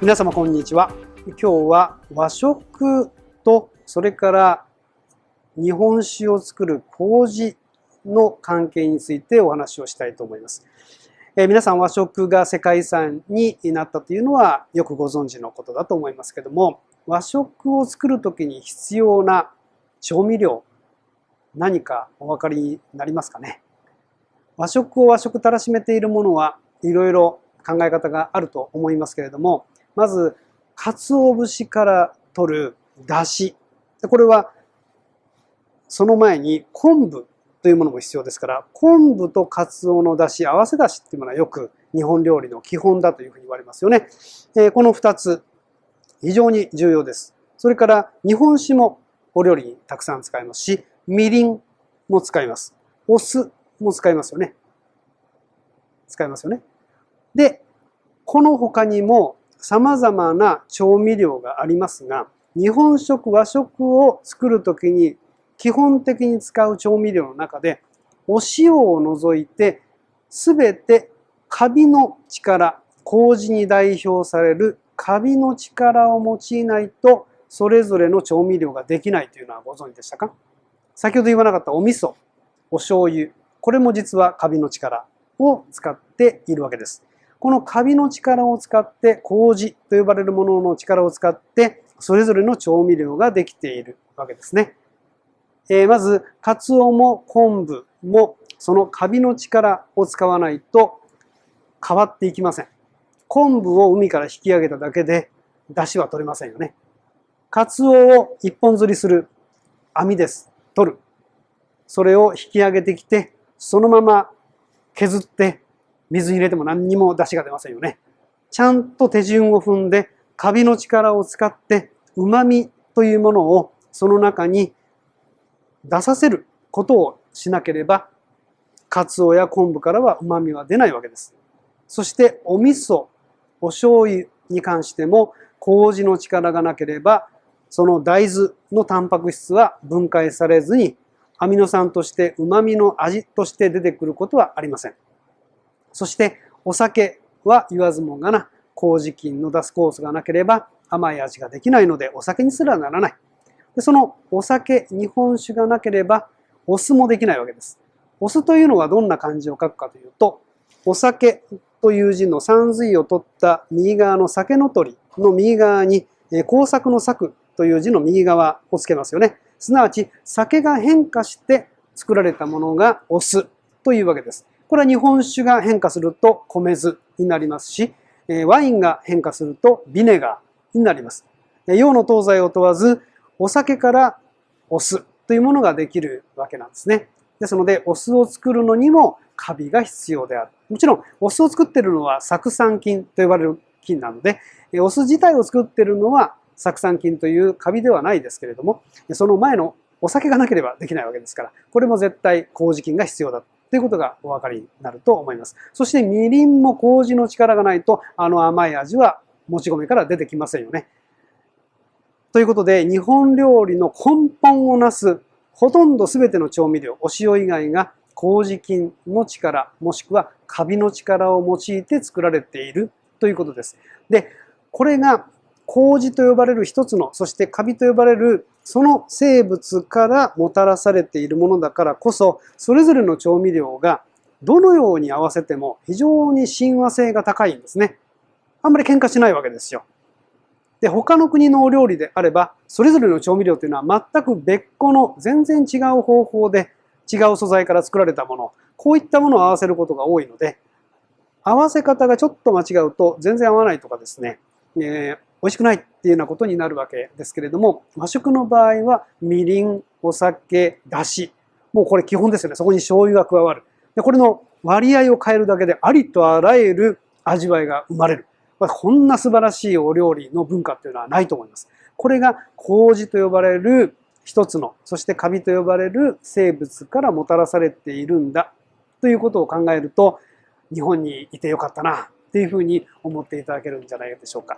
皆様こんにちは。今日は和食とそれから日本酒を作る麹の関係についてお話をしたいと思います。皆さん和食が世界遺産になったというのはよくご存知のことだと思いますけども、和食を作るときに必要な調味料、何かお分かりになりますかね。和食を和食たらしめているものはいろいろ考え方があると思いますけれども、まず鰹節から取る出汁、これはその前に昆布というものも必要ですから、昆布と鰹の出汁、合わせ出汁っていうものはよく日本料理の基本だというふうに言われますよね。この2つ非常に重要です。それから日本酒もお料理にたくさん使いますし、みりんも使います。お酢も使いますよね。使いますよね。で、この他にも様々な調味料がありますが、日本食、和食を作るときに基本的に使う調味料の中で、お塩を除いて全てカビの力、麹に代表されるカビの力を用いないとそれぞれの調味料ができないというのはご存知でしたか？先ほど言わなかったお味噌、お醤油、これも実はカビの力を使っているわけです。このカビの力を使って、麹と呼ばれるものの力を使って、それぞれの調味料ができているわけですね。まず、鰹も昆布もそのカビの力を使わないと変わっていきません。昆布を海から引き上げただけで出汁は取れませんよね。鰹を一本釣りする網です。取る。それを引き上げてきて、そのまま削って水に入れても何にも出汁が出ませんよね。ちゃんと手順を踏んで、カビの力を使って旨味というものをその中に出させることをしなければ、鰹や昆布からは旨味は出ないわけです。そしてお味噌、お醤油に関しても麹の力がなければ、その大豆のタンパク質は分解されずにアミノ酸として旨味の味として出てくることはありません。そしてお酒は言わずもがな、麹菌の出す酵素がなければ甘い味ができないのでお酒にすらならない。でそのお酒、日本酒がなければお酢もできないわけです。お酢というのはどんな漢字を書くかというと、お酒という字の三髄を取った右側の酒の鳥の右側に工作の作という字の右側をつけますよね。すなわち酒が変化して作られたものがお酢というわけです。これは日本酒が変化すると米酢になりますし、ワインが変化するとビネガーになります。洋の東西を問わず、お酒からお酢というものができるわけなんですね。ですので、お酢を作るのにもカビが必要である。もちろん、お酢を作っているのは酢酸菌と呼ばれる菌なので、お酢自体を作っているのは酢酸菌というカビではないですけれども、その前のお酒がなければできないわけですから、これも絶対麹菌が必要だということがお分かりになると思います。そしてみりんも麹の力がないと、あの甘い味はもち米から出てきませんよね。ということで、日本料理の根本をなすほとんど全ての調味料、お塩以外が麹菌の力、もしくはカビの力を用いて作られているということです。で、これが麹と呼ばれる一つの、そしてカビと呼ばれるその生物からもたらされているものだからこそ、それぞれの調味料がどのように合わせても非常に親和性が高いんですね。あんまり喧嘩しないわけですよ。で、他の国のお料理であれば、それぞれの調味料というのは全く別個の全然違う方法で違う素材から作られたもの、こういったものを合わせることが多いので、合わせ方がちょっと間違うと全然合わないとかですね、美味しくないっていうようなことになるわけですけれども、和食の場合はみりん、お酒、だし、もうこれ基本ですよね。そこに醤油が加わる。で、これの割合を変えるだけでありとあらゆる味わいが生まれる。こんな素晴らしいお料理の文化っていうのはないと思います。これが麹と呼ばれる一つの、そしてカビと呼ばれる生物からもたらされているんだということを考えると、日本にいてよかったなっていうふうに思っていただけるんじゃないでしょうか。